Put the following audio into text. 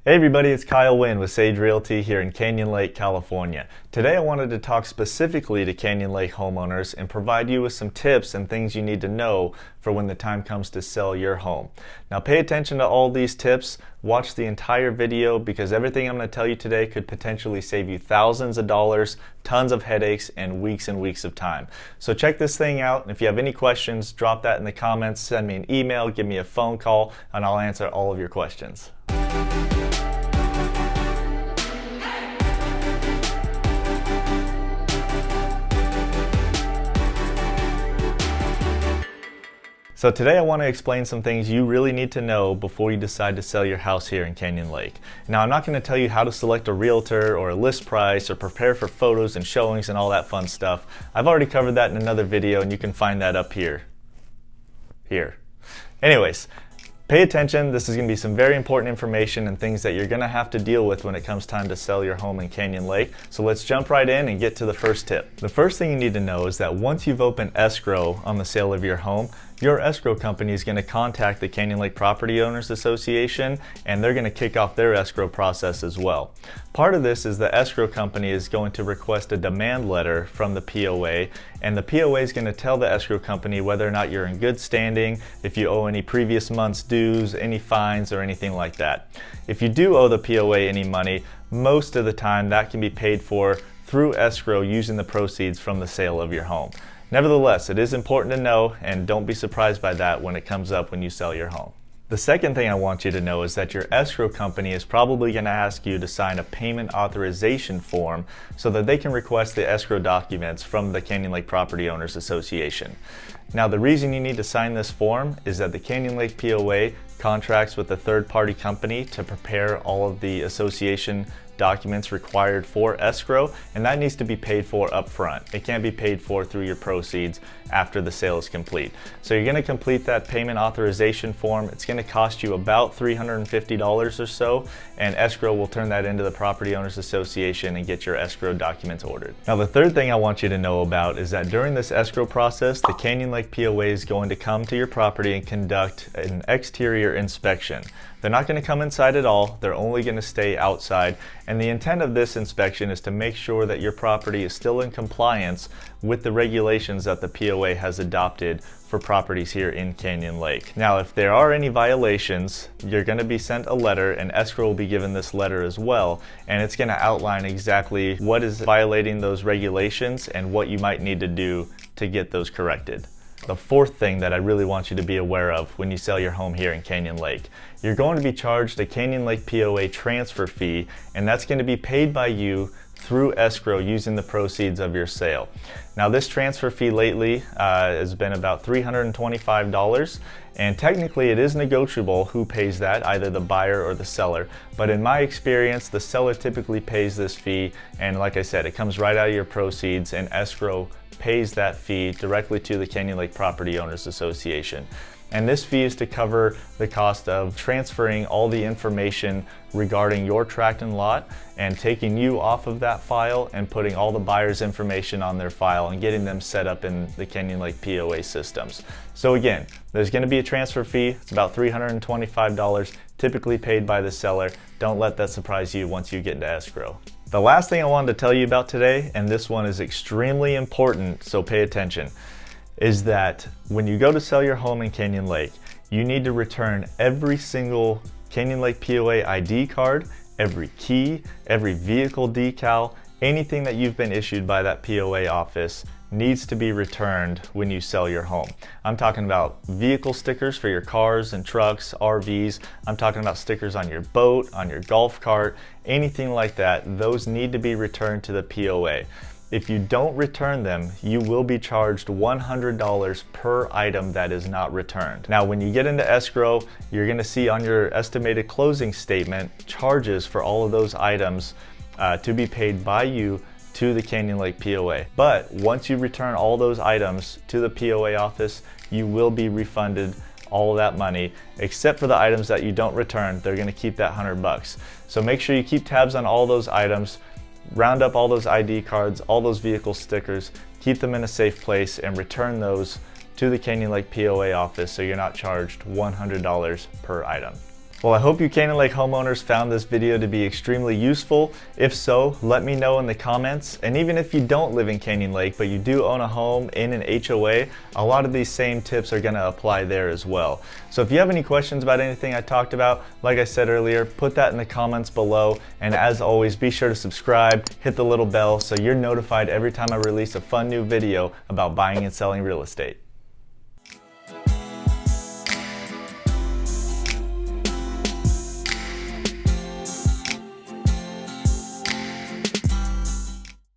Hey everybody, it's Kyle Winn with Sage Realty here in Canyon Lake, California. Today I wanted to talk specifically to Canyon Lake homeowners and provide you with some tips and things you need to know for when the time comes to sell your home. Now pay attention to all these tips, watch the entire video because everything I'm going to tell you today could potentially save you thousands of dollars, tons of headaches, and weeks of time. So check this thing out, and if you have any questions, drop that in the comments, send me an email, give me a phone call, and I'll answer all of your questions. So today I want to explain some things you really need to know before you decide to sell your house here in Canyon Lake. Now I'm not going to tell you how to select a realtor or a list price or prepare for photos and showings and all that fun stuff. I've already covered that in another video and you can find that up here. Anyways, pay attention. This is going to be some very important information and things that you're going to have to deal with when it comes time to sell your home in Canyon Lake. So let's jump right in and get to the first tip. The first thing you need to know is that once you've opened escrow on the sale of your home, your escrow company is going to contact the Canyon Lake Property Owners Association and they're going to kick off their escrow process as well. Part of this is the escrow company is going to request a demand letter from the POA, and the POA is going to tell the escrow company whether or not you're in good standing, if you owe any previous month's dues, any fines, or anything like that. If you do owe the POA any money, most of the time that can be paid for through escrow using the proceeds from the sale of your home. Nevertheless, it is important to know, and don't be surprised by that when it comes up when you sell your home. The second thing I want you to know is that your escrow company is probably going to ask you to sign a payment authorization form so that they can request the escrow documents from the Canyon Lake Property Owners Association. Now the reason you need to sign this form is that the Canyon Lake POA contracts with a third-party company to prepare all of the association documents required for escrow, and that needs to be paid for up front. It can't be paid for through your proceeds after the sale is complete. So you're going to complete that payment authorization form. It's going to cost you about $350 or so, and escrow will turn that into the Property Owners Association and get your escrow documents ordered. Now the third thing I want you to know about is that during this escrow process, the Canyon Lake POA is going to come to your property and conduct an exterior inspection. They're not going to come inside at all, they're only going to stay outside, and the intent of this inspection is to make sure that your property is still in compliance with the regulations that the POA has adopted for properties here in Canyon Lake. Now if there are any violations, you're going to be sent a letter, and escrow will be given this letter as well, and it's going to outline exactly what is violating those regulations and what you might need to do to get those corrected. The fourth thing that I really want you to be aware of when you sell your home here in Canyon Lake, you're going to be charged a Canyon Lake POA transfer fee, and that's going to be paid by you through escrow using the proceeds of your sale. Now this transfer fee lately has been about $325, and technically it is negotiable who pays that, either the buyer or the seller, but in my experience the seller typically pays this fee, and like I said, it comes right out of your proceeds, and escrow pays that fee directly to the Canyon Lake Property Owners Association. And this fee is to cover the cost of transferring all the information regarding your tract and lot and taking you off of that file and putting all the buyer's information on their file and getting them set up in the Canyon Lake POA systems. So again, there's going to be a transfer fee. It's about $325, typically paid by the seller. Don't let that surprise you once you get into escrow. The last thing I wanted to tell you about today, and this one is extremely important, so pay attention, is that when you go to sell your home in Canyon Lake, you need to return every single Canyon Lake POA ID card, every key, every vehicle decal, anything that you've been issued by that POA office needs to be returned when you sell your home. I'm talking about vehicle stickers for your cars and trucks, RVs. I'm talking about stickers on your boat, on your golf cart, anything like that. Those need to be returned to the POA. If you don't return them, you will be charged $100 per item that is not returned. Now, when you get into escrow, you're going to see on your estimated closing statement charges for all of those items to be paid by you to the Canyon Lake POA. But once you return all those items to the POA office, you will be refunded all of that money, except for the items that you don't return. They're going to keep that $100. So make sure you keep tabs on all those items, round up all those ID cards, all those vehicle stickers, keep them in a safe place, and return those to the Canyon Lake POA office so you're not charged $100 per item. Well, I hope you Canyon Lake homeowners found this video to be extremely useful. If so, let me know in the comments. And even if you don't live in Canyon Lake, but you do own a home in an HOA, a lot of these same tips are gonna apply there as well. So if you have any questions about anything I talked about, like I said earlier, put that in the comments below. And as always, be sure to subscribe, hit the little bell so you're notified every time I release a fun new video about buying and selling real estate.